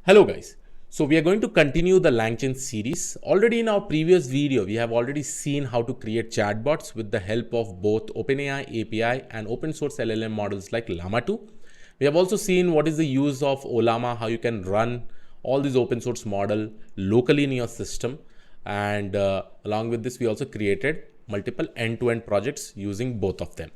Hello guys. So we are going to continue the LangChain series. Already in our previous video, we have already seen how to create chatbots with the help of both OpenAI API and open source LLM models like Llama 2. We have also seen what is the use of Ollama, how you can run all these open source model locally in your system. And along with this, we also created multiple end-to-end projects using both of them.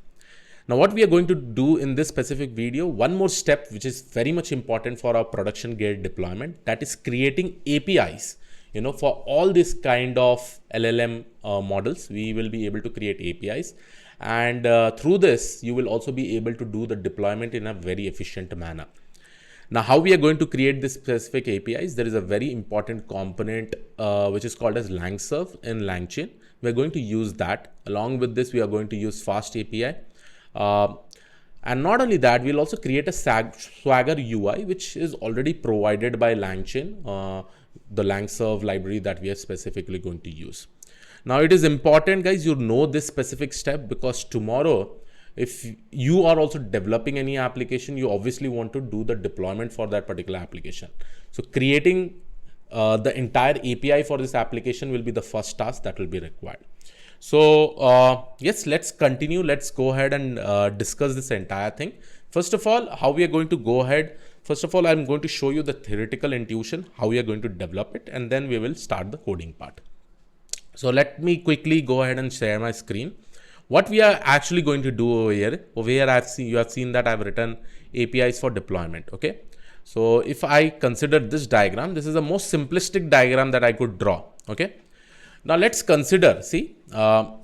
Now, what we are going to do in this specific video, one more step, which is very much important for our production grade deployment, that is creating APIs. For all this kind of LLM models, we will be able to create APIs. And through this, you will also be able to do the deployment in a very efficient manner. Now, how we are going to create this specific APIs, there is a very important component which is called as LangServe in LangChain. We are going to use that. Along with this, we are going to use FastAPI. And not only that, we'll also create a Swagger UI, which is already provided by LangChain, the LangServe library that we are specifically going to use. Now, it is important, guys, you know this specific step, because tomorrow, if you are also developing any application, you obviously want to do the deployment for that particular application. So creating the entire API for this application will be the first task that will be required. So yes, let's continue. Let's go ahead and discuss this entire thing. First of all, how we are going to go ahead. First of all, I'm going to show you the theoretical intuition, how we are going to develop it, and then we will start the coding part. So let me quickly go ahead and share my screen. What we are actually going to do over here, you have seen that I've written APIs for deployment. Okay. So if I consider this diagram, this is the most simplistic diagram that I could draw. Okay. Now let's consider, see, at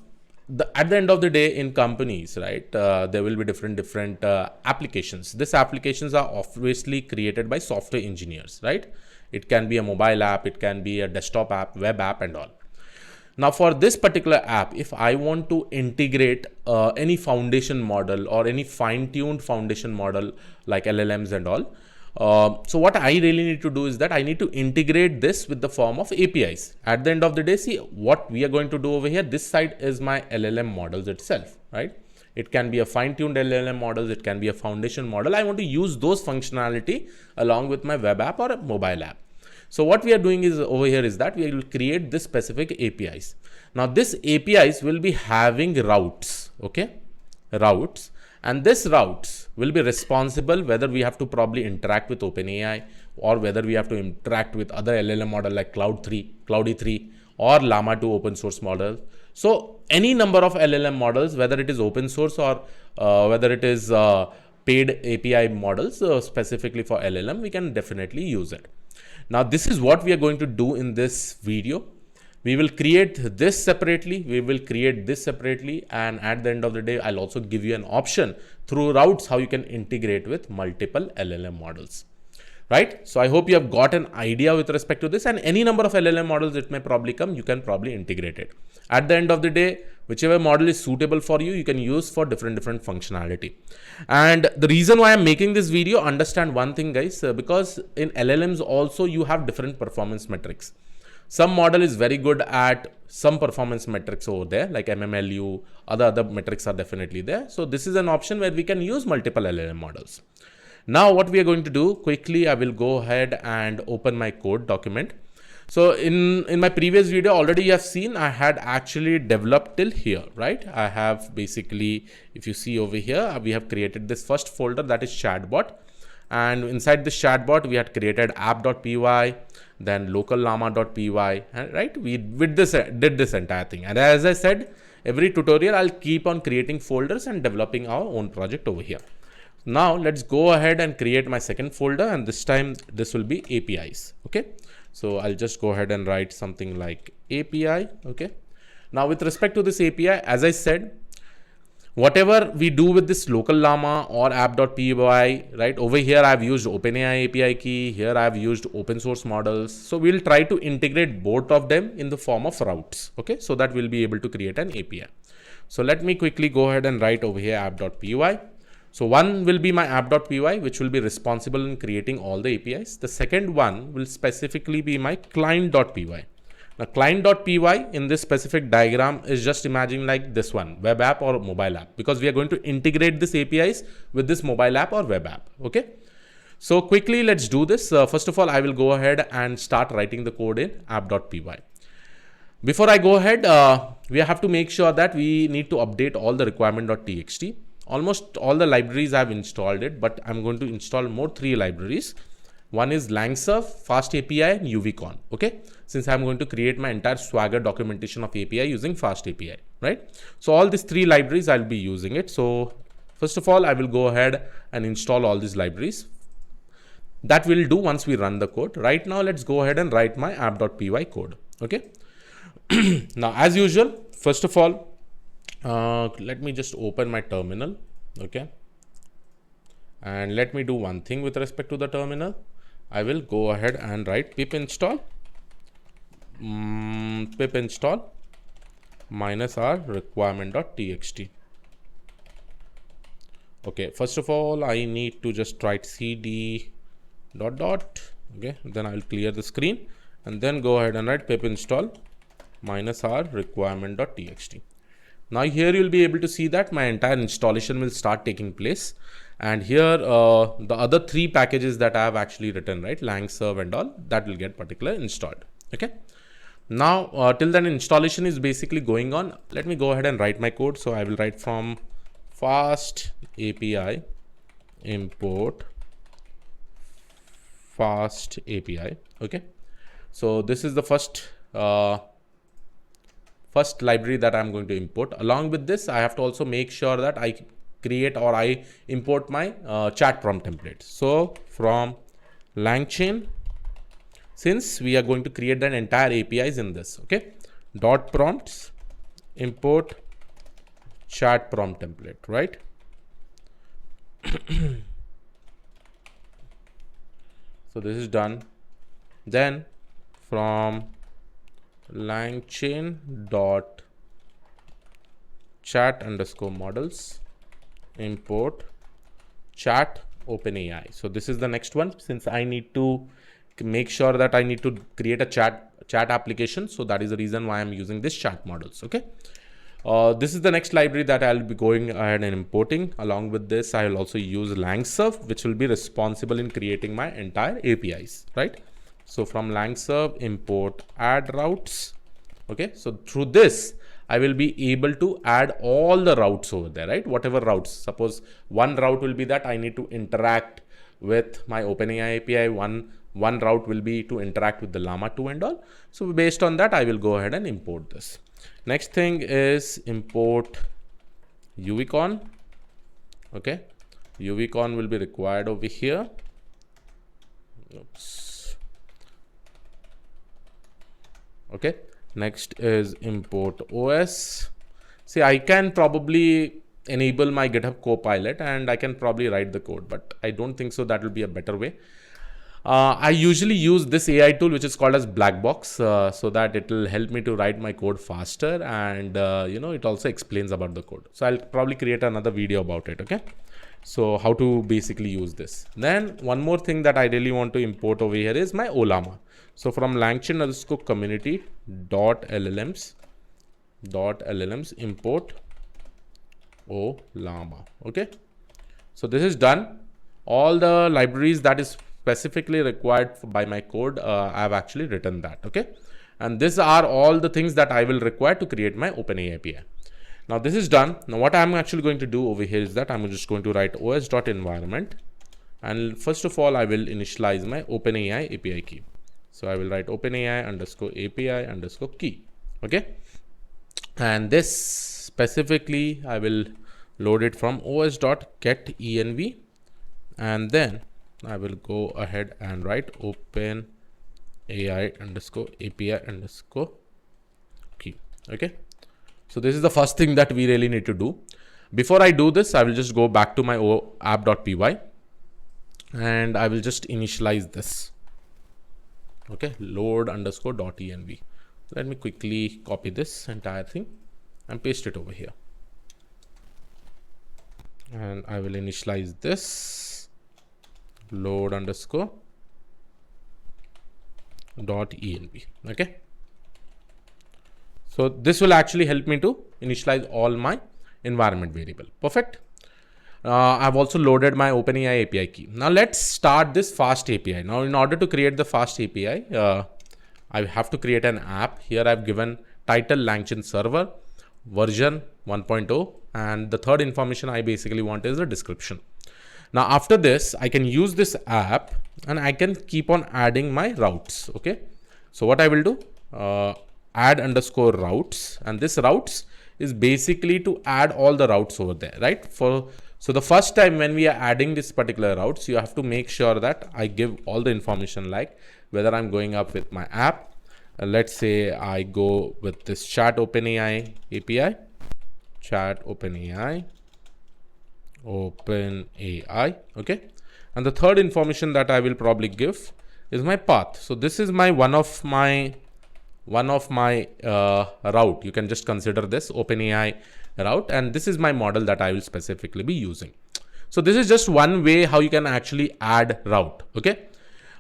the end of the day in companies, right, there will be different applications. These applications are obviously created by software engineers, right? It can be a mobile app, it can be a desktop app, web app and all. Now for this particular app, if I want to integrate any foundation model or any fine-tuned foundation model like LLMs and all, so what I really need to do is that I need to integrate this with the form of APIs. At the end of the day, see what we are going to do over here. This side is my LLM models itself, right? It can be a fine-tuned LLM models. It can be a foundation model. I want to use those functionality along with my web app or a mobile app. So what we are doing is over here is that we will create this specific APIs. Now this APIs will be having routes, okay? Routes. And this routes will be responsible whether we have to probably interact with OpenAI or whether we have to interact with other LLM model like Cloudy3 or Llama 2 open source model. So any number of LLM models, whether it is open source or whether it is paid API models specifically for LLM, we can definitely use it. Now this is what we are going to do in this video. We will create this separately, we will create this separately, and at the end of the day, I'll also give you an option through routes how you can integrate with multiple LLM models, right? So I hope you have got an idea with respect to this, and any number of LLM models it may probably come, you can probably integrate it. At the end of the day, whichever model is suitable for you, you can use for different functionality. And the reason why I'm making this video, understand one thing, guys, because in LLMs also you have different performance metrics. Some model is very good at some performance metrics over there, like MMLU, other metrics are definitely there. So this is an option where we can use multiple LLM models. Now what we are going to do, quickly, I will go ahead and open my code document. So in my previous video, already you have seen I had actually developed till here, right? I have basically, if you see over here, we have created this first folder that is chatbot. And inside this chatbot, we had created app.py, then local llama.py, right? We did this entire thing. And as I said, every tutorial, I'll keep on creating folders and developing our own project over here. Now let's go ahead and create my second folder. And this time this will be APIs. Okay. So I'll just go ahead and write something like API. Okay. Now with respect to this API, as I said, whatever we do with this local llama or app.py, right? Over here, I've used OpenAI API key. Here, I've used open source models. So we'll try to integrate both of them in the form of routes. Okay. So that we'll be able to create an API. So let me quickly go ahead and write over here app.py. So one will be my app.py, which will be responsible in creating all the APIs. The second one will specifically be my client.py. Now client.py in this specific diagram is just imagine like this one, web app or mobile app, because we are going to integrate this APIs with this mobile app or web app. Okay. So quickly, let's do this. First of all, I will go ahead and start writing the code in app.py. Before I go ahead, we have to make sure that we need to update all the requirement.txt. Almost all the libraries I've installed it, but I'm going to install more 3 libraries. One is LangServe, FastAPI, and UVCon. Okay, since I'm going to create my entire Swagger documentation of API using FastAPI, right? So all these 3 libraries I'll be using it. So first of all, I will go ahead and install all these libraries. That will do once we run the code. Right now, let's go ahead and write my app.py code. Okay. Now, as usual, first of all, let me just open my terminal. Okay. And let me do one thing with respect to the terminal. I will go ahead and write pip install -r requirement.txt. Okay, first of all, I need to just write cd ... Okay, then I'll clear the screen and then go ahead and write pip install -r requirement.txt. Now here you'll be able to see that my entire installation will start taking place. And here the other 3 packages that I have actually written, right, LangServe and all, that will get particularly installed. Okay. Now till then installation is basically going on. Let me go ahead and write my code. So I will write from FastAPI import FastAPI. Okay. So this is the first library that I'm going to import. Along with this, I have to also make sure that I create or I import my chat prompt template. So from LangChain, since we are going to create an entire APIs in this, okay, dot prompts import chat prompt template, right? So this is done. Then from LangChain dot chat underscore models import chat OpenAI. So this is the next one, since I need to make sure that I need to create a chat application. So that is the reason why I'm using this chat models. Okay. This is the next library that I'll be going ahead and importing. Along with this, I will also use LangServe, which will be responsible in creating my entire APIs, right? So from LangServe import add routes. Okay. So through this, I will be able to add all the routes over there, right? Whatever routes. Suppose one route will be that I need to interact with my OpenAI API. One route will be to interact with the Llama 2 and all. So based on that, I will go ahead and import this. Next thing is import UVCon. Okay. UVCon will be required over here. Oops. Okay. Next is import OS. See, I can probably enable my GitHub Copilot and I can probably write the code, but I don't think so. That will be a better way. I usually use this AI tool, which is called as Blackbox, so that it will help me to write my code faster. And, it also explains about the code. So I'll probably create another video about it. Okay. So how to basically use this. Then one more thing that I really want to import over here is my Ollama. So from LangChain underscore community dot LLMs import Ollama. Okay. So this is done. All the libraries that is specifically required by my code, I've actually written that. Okay. And these are all the things that I will require to create my OpenAI API. Now this is done. Now what I'm actually going to do over here is that I'm just going to write os.environment. And first of all, I will initialize my OpenAI API key. So I will write OpenAI underscore API underscore key. Okay. And this specifically, I will load it from os.getEnv. And then I will go ahead and write OpenAI underscore API underscore key. Okay. So this is the first thing that we really need to do. Before I do this, I will just go back to my app.py and I will just initialize this. Okay, load underscore .env. Let me quickly copy this entire thing and paste it over here. And I will initialize this load underscore .env. Okay. So this will actually help me to initialize all my environment variable. Perfect. I've also loaded my OpenAI API key. Now let's start this Fast API. Now in order to create the Fast API, I have to create an app. Here I've given title LangChain server, version 1.0, and the third information I basically want is the description. Now after this, I can use this app and I can keep on adding my routes. Okay. So what I will do, add underscore routes, and this routes is basically to add all the routes over there, right? So the first time when we are adding this particular routes, you have to make sure that I give all the information, like whether I'm going up with my app. Let's say I go with this chat OpenAI API, chat OpenAI, okay. And the third information that I will probably give is my path. So this is my one of my route. You can just consider this OpenAI route, and this is my model that I will specifically be using. So this is just one way how you can actually add route. Okay.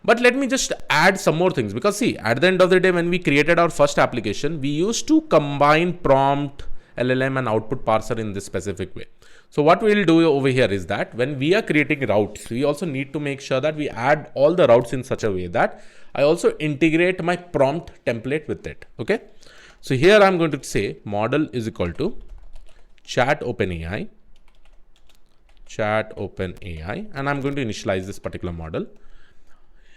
But let me just add some more things, because see, at the end of the day, when we created our first application, we used to combine prompt, LLM and output parser in this specific way. So what we will do over here is that when we are creating routes, we also need to make sure that we add all the routes in such a way that I also integrate my prompt template with it. Okay. So here I'm going to say model is equal to chat OpenAI, and I'm going to initialize this particular model.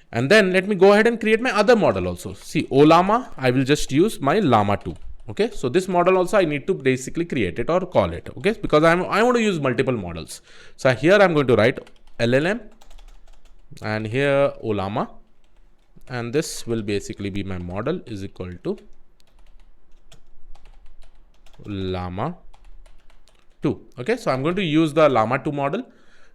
And then let me go ahead and create my other model also. See, OLlama, I will just use my Llama 2. Okay, so this model also I need to basically create it or call it. Okay, because I want to use multiple models. So here I'm going to write LLM and here OLlama, and this will basically be my model is equal to Llama 2. Okay, so I'm going to use the Llama 2 model.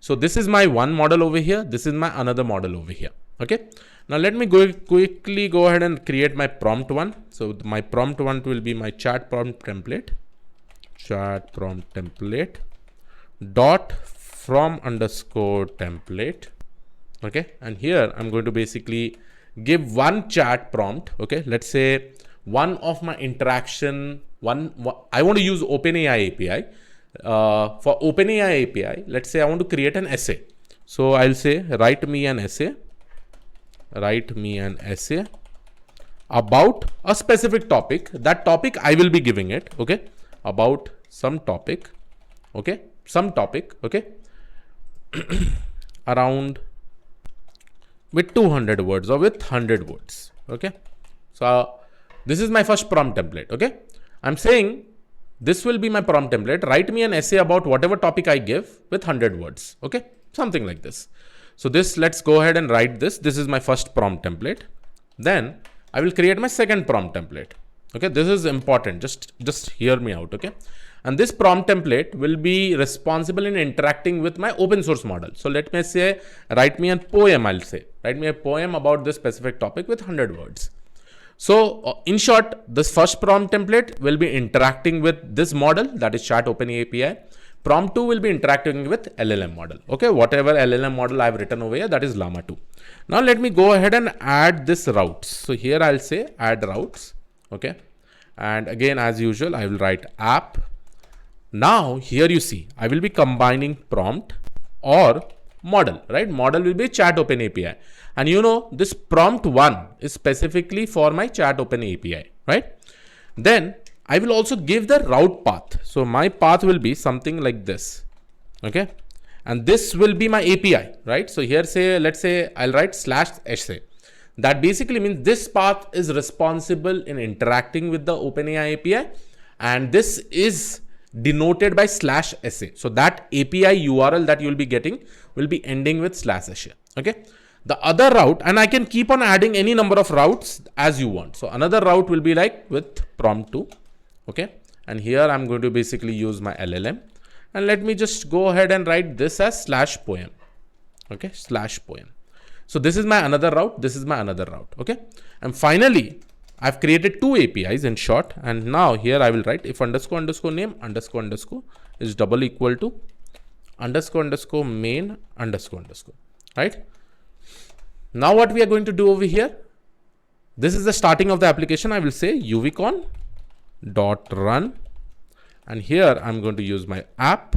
So this is my one model over here. This is my another model over here. Okay. Now let me quickly go ahead and create my prompt one. So my prompt one will be my chat prompt template dot from underscore template. Okay. And here I'm going to basically give one chat prompt. Okay. Let's say one of my interaction, I want to use OpenAI API. For OpenAI API, let's say I want to create an essay. So I'll say, write me an essay about a specific topic. That topic I will be giving it. Okay. About some topic. Okay. Okay. Around with 200 words or with 100 words. Okay. So this is my first prompt template. Okay. I'm saying this will be my prompt template. Write me an essay about whatever topic I give with 100 words. Okay. Something like this. So this, let's go ahead and write this. This is my first prompt template. Then I will create my second prompt template. Okay. This is important. Just hear me out. Okay. And this prompt template will be responsible in interacting with my open source model. So let me say, write me a poem. I'll say, write me a poem about this specific topic with 100 words. So in short, this first prompt template will be interacting with this model, that is chat OpenAI API. Prompt 2 will be interacting with LLM model. Okay, whatever LLM model I've written over here, that is Llama 2. Now let me go ahead and add this routes. So here I'll say add routes. Okay, and again as usual I will write app. Now here you see I will be combining prompt or model, right? Model will be chat OpenAI API. And you know, this prompt 1 is specifically for my chat OpenAI API, right? Then I will also give the route path. So my path will be something like this. Okay. And this will be my API, right? So here say, let's say I'll write /essay. That basically means this path is responsible in interacting with the OpenAI API. And this is denoted by /essay. So that API URL that you'll be getting will be ending with /essay. Okay. The other route, and I can keep on adding any number of routes as you want. So another route will be like with prompt 2. Okay. And here I'm going to basically use my LLM, and let me just go ahead and write this as /poem. Okay. /poem. So this is my another route. This is my another route. Okay. And finally, I've created two APIs in short. And now here I will write if __name __ is double equal to __ main __. Right. Now what we are going to do over here, this is the starting of the application. I will say uvcon.run, and here I'm going to use my app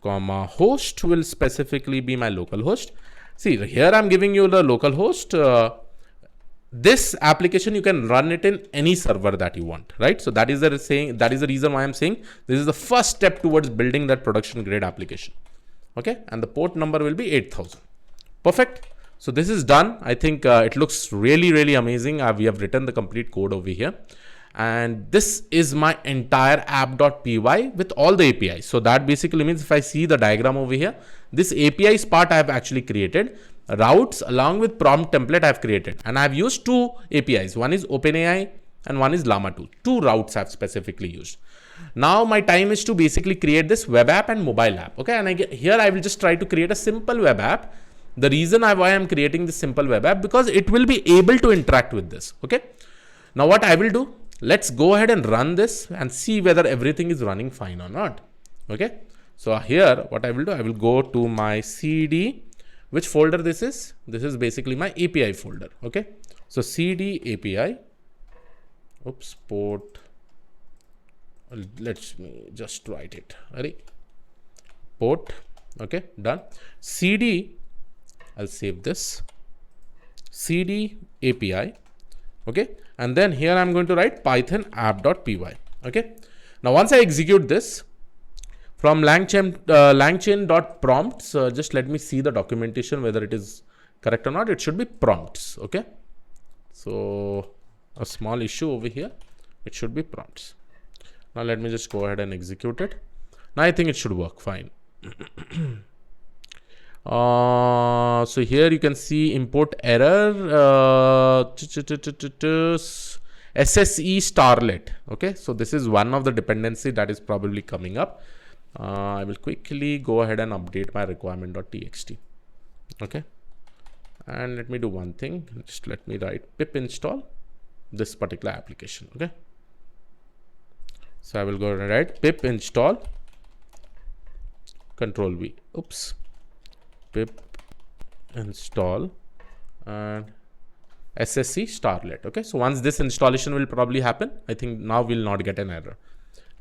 comma host will specifically be my local host. See, here I'm giving you the local host. This application, you can run it in any server that you want, right? So that is the reason why I'm saying this is the first step towards building that production grade application. Okay, and the port number will be 8000. Perfect. So this is done. I think it looks really, really amazing. We have written the complete code over here. And this is my entire app.py with all the APIs. So that basically means if I see the diagram over here, this APIs part I have actually created. Routes along with prompt template I have created. And I have used two APIs. One is OpenAI and one is Llama 2. Two routes I have specifically used. Now my time is to basically create this web app and mobile app. Okay, and here I will just try to create a simple web app. The reason why I'm creating this simple web app, because it will be able to interact with this. Okay, now what I will do, let's go ahead and run this and see whether everything is running fine or not. Okay, so here what I will do, I will go to my CD. Which folder this is? This is basically my API folder. Okay, so CD API. Oops, port. Let me just write it. Ready? Port. Okay, done. CD. I'll save this. CD API. Okay, and then here I'm going to write Python app.py. Okay, now once I execute this from LangChain.prompts, just let me see the documentation whether it is correct or not. It should be prompts. Okay, so a small issue over here. It should be prompts. Now let me just go ahead and execute it. Now I think it should work fine. So here you can see import error SSE starlet. Okay, so this is one of the dependency that is probably coming up. I will quickly go ahead and update my requirement.txt. Okay, and let me do one thing. Just let me write pip install this particular application. Okay, so I will go and write pip install control V. Oops. Pip install and SSE starlet. Okay, so once this installation will probably happen, I think now we'll not get an error.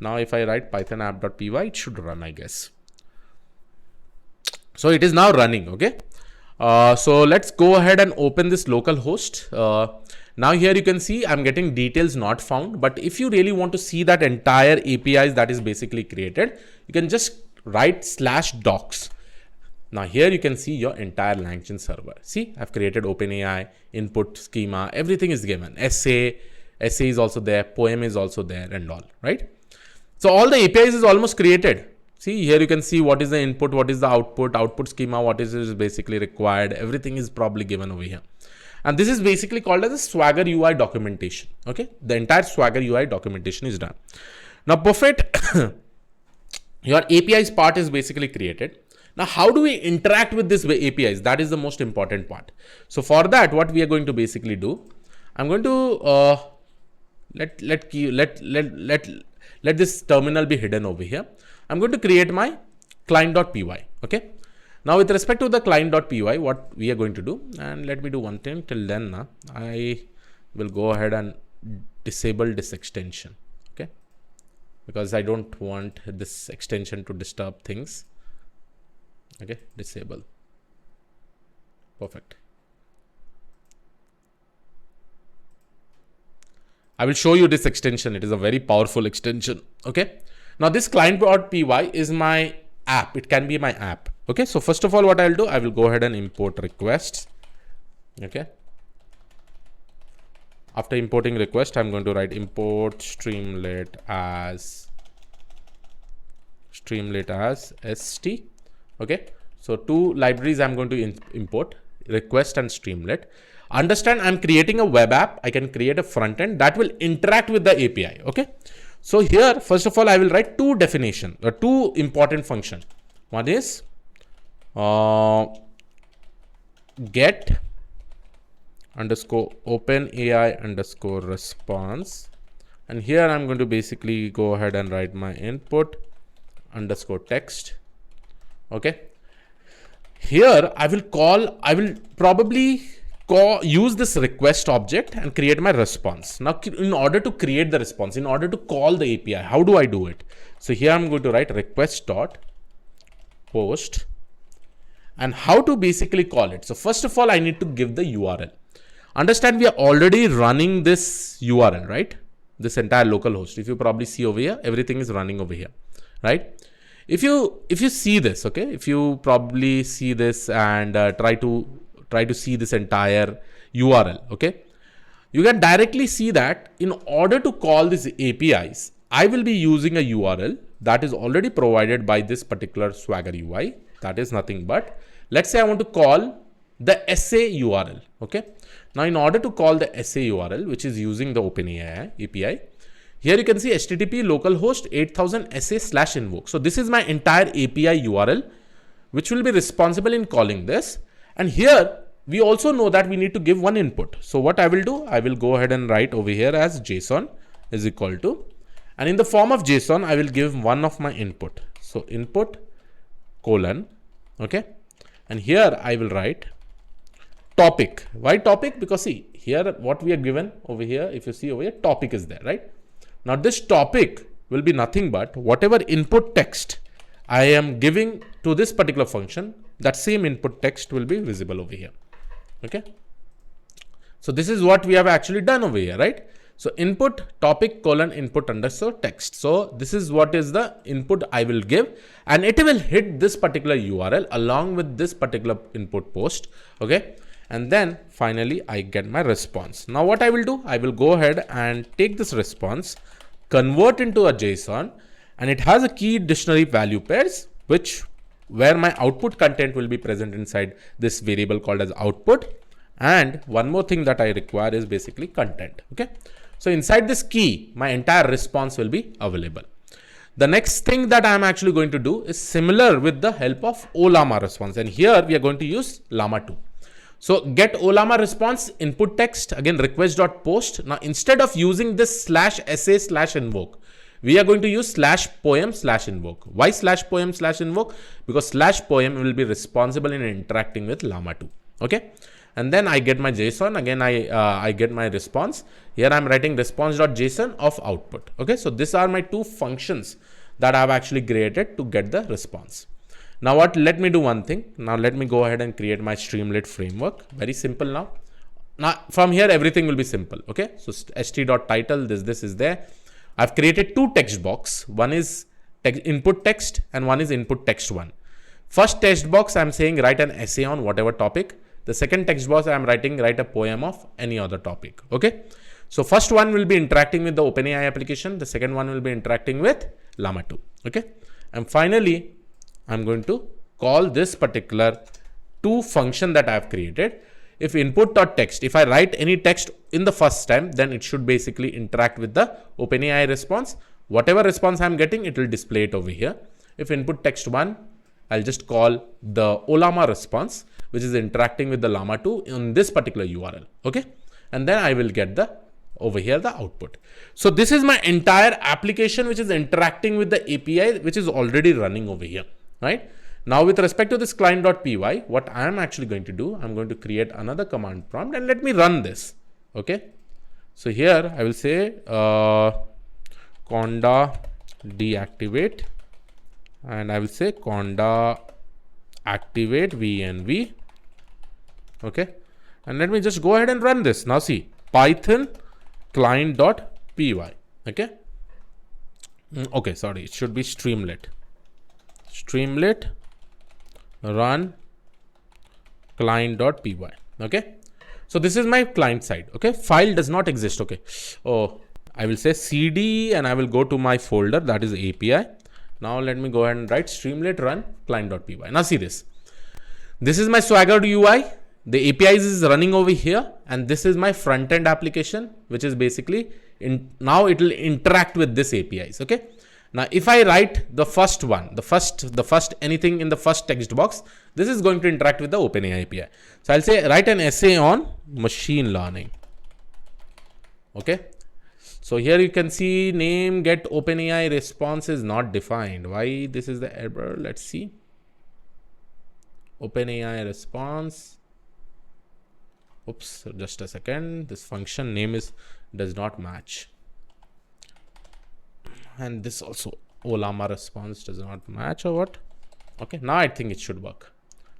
Now if I write Python app.py, it should run, I guess. So it is now running. Okay, so let's go ahead and open this local host. Now here you can see I'm getting details not found, but if you really want to see that entire APIs that is basically created, you can just write /docs. Now here you can see your entire LangChain server. See, I've created OpenAI, input schema, everything is given. Essay is also there, poem is also there and all, right? So all the APIs is almost created. See, here you can see what is the input, what is the output schema, what is basically required. Everything is probably given over here. And this is basically called as a Swagger UI documentation. Okay, the entire Swagger UI documentation is done. Now, perfect. Your APIs part is basically created. Now, how do we interact with this APIs? That is the most important part. So for that, what we are going to basically do, I'm going to let this terminal be hidden over here. I'm going to create my client.py. Okay. Now, with respect to the client.py, what we are going to do, and let me do one thing till then. I will go ahead and disable this extension. Okay, because I don't want this extension to disturb things. Okay, disable. Perfect. I will show you this extension. It is a very powerful extension. Okay. Now this client.py is my app. It can be my app. Okay. So first of all, what I'll do, I will go ahead and import requests. Okay. After importing request, I'm going to write import Streamlit as st. Okay. So two libraries I'm going to import, request and Streamlit. Understand, I'm creating a web app. I can create a front end that will interact with the API. Okay. So here, first of all, I will write two definition or two important function. One is get underscore OpenAI underscore response. And here I'm going to basically go ahead and write my input underscore text. Okay. Here I will probably use this request object and create my response. Now, in order to create the response, in order to call the API, how do I do it? So here I'm going to write request dot post, and how to basically call it. So first of all, I need to give the URL. Understand, we are already running this URL, right? This entire local host. If you probably see over here, everything is running over here, right? If you see this, okay, if you probably see this and try to see this entire URL, okay, you can directly see that in order to call these APIs, I will be using a URL that is already provided by this particular Swagger UI. That is nothing but, let's say I want to call the essay URL, okay. Now, in order to call the essay URL, which is using the OpenAI API, here you can see HTTP localhost 8000 essay/invoke. So this is my entire API URL, which will be responsible in calling this. And here we also know that we need to give one input. So what I will do, I will go ahead and write over here as JSON is equal to, and in the form of JSON, I will give one of my input. So input colon, okay. And here I will write topic. Why topic? Because see here what we are given over here, if you see over here, topic is there, right? Now this topic will be nothing but whatever input text I am giving to this particular function, that same input text will be visible over here, okay. So this is what we have actually done over here, right? So input topic colon input underscore text. So this is what is the input I will give, and it will hit this particular URL along with this particular input post, okay. And then finally I get my response. Now what I will do, I will go ahead and take this response, convert into a JSON, and it has a key dictionary value pairs, where my output content will be present inside this variable called as output. And one more thing that I require is basically content, okay. So inside this key, my entire response will be available. The next thing that I'm actually going to do is similar with the help of OLlama response. And here we are going to use Llama 2. So get OLlama response input text, again request.post. Now instead of using this /essay/invoke, we are going to use /poem/invoke. Why /poem/invoke? Because /poem will be responsible in interacting with Llama 2. Okay. And then I get my JSON. Again, I get my response. Here I'm writing response.json of output. Okay. So these are my two functions that I've actually created to get the response. Now what, let me do one thing. Now let me go ahead and create my Streamlit framework. Very simple now. Now from here, everything will be simple. Okay. So st.title, this is there. I've created two text box. One is input text and one is input text 1. First text box, I'm saying write an essay on whatever topic. The second text box, I'm writing write a poem of any other topic. Okay. So first one will be interacting with the OpenAI application. The second one will be interacting with Llama 2. Okay. And finally, I'm going to call this particular two function that I have created. If input.text, if I write any text in the first time, then it should basically interact with the OpenAI response. Whatever response I'm getting, it will display it over here. If input text 1, I'll just call the OLlama response, which is interacting with the Llama 2 in this particular URL. Okay. And then I will get over here the output. So this is my entire application, which is interacting with the API, which is already running over here. Right now, with respect to this client.py, what I am actually going to do, I'm going to create another command prompt and let me run this. Okay. So here I will say conda deactivate, and I will say conda activate VNV. Okay. And let me just go ahead and run this. Now see, Python client.py. Okay. Okay. Sorry. It should be Streamlit run client.py. Okay. So this is my client side. Okay. File does not exist. Okay. Oh, I will say cd and I will go to my folder that is API. Now let me go ahead and write Streamlit run client.py. Now see this. This is my Swagger UI. The APIs is running over here, and this is my front end application, which is basically now it will interact with this APIs. Okay. Now, if I write the first one, the first anything in the first text box, this is going to interact with the OpenAI API. So I'll say write an essay on machine learning. Okay. So here you can see name get OpenAI response is not defined. Why this is the error? Let's see. OpenAI response. Oops, just a second. This function name does not match. And this also OLlama response does not match or what? Okay, now I think it should work.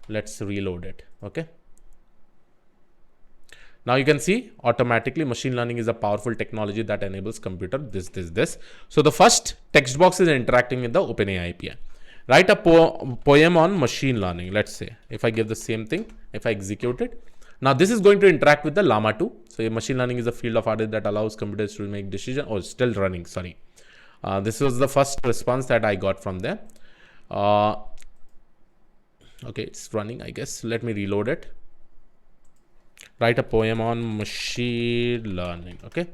Let's reload it. Okay. Now you can see automatically machine learning is a powerful technology that enables computer this. So the first text box is interacting with the OpenAI API. Write a poem on machine learning. Let's say if I give the same thing, if I execute it, now this is going to interact with the Llama 2. So machine learning is a field of art that allows computers to make decisions. Oh, still running. Sorry. This was the first response that I got from there. Okay, it's running, I guess. Let me reload it. Write a poem on machine learning. Okay.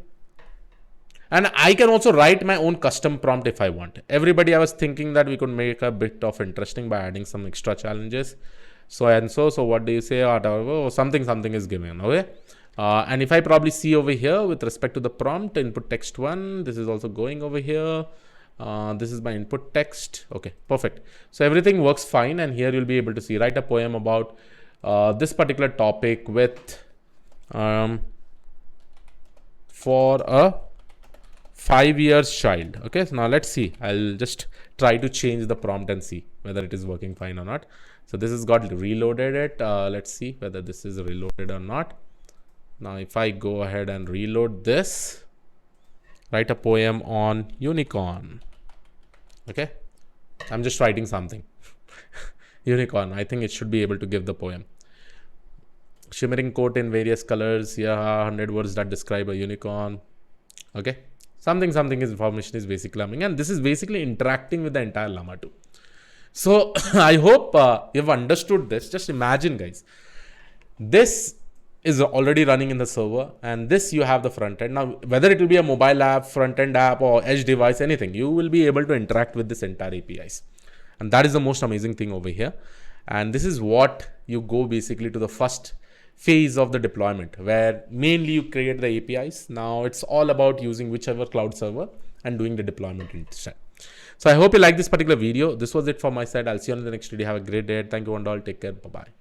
And I can also write my own custom prompt if I want. Everybody, I was thinking that we could make a bit of interesting by adding some extra challenges. So what do you say? Or something is given. Okay. And if I probably see over here with respect to the prompt, input text 1, this is also going over here. This is my input text. Okay, perfect. So everything works fine. And here you'll be able to see, write a poem about this particular topic with for a 5-year child. Okay, so now let's see. I'll just try to change the prompt and see whether it is working fine or not. So this has got reloaded it. Let's see whether this is reloaded or not. Now if I go ahead and reload this, write a poem on unicorn. Okay, I'm just writing something. Unicorn, I think it should be able to give the poem. Shimmering coat in various colors. Yeah, 100 words that describe a unicorn. Okay, something is information is basically coming, and this is basically interacting with the entire Llama 2. So I hope you've understood this. Just imagine, guys, this is already running in the server, and this you have the front end. Now, whether it will be a mobile app, front end app, or edge device, anything, you will be able to interact with this entire APIs. And that is the most amazing thing over here. And this is what you go basically to the first phase of the deployment, where mainly you create the APIs. Now it's all about using whichever cloud server and doing the deployment instead. So I hope you like this particular video. This was it from my side. I'll see you on the next video. Have a great day. Thank you and all. Take care. Bye-bye.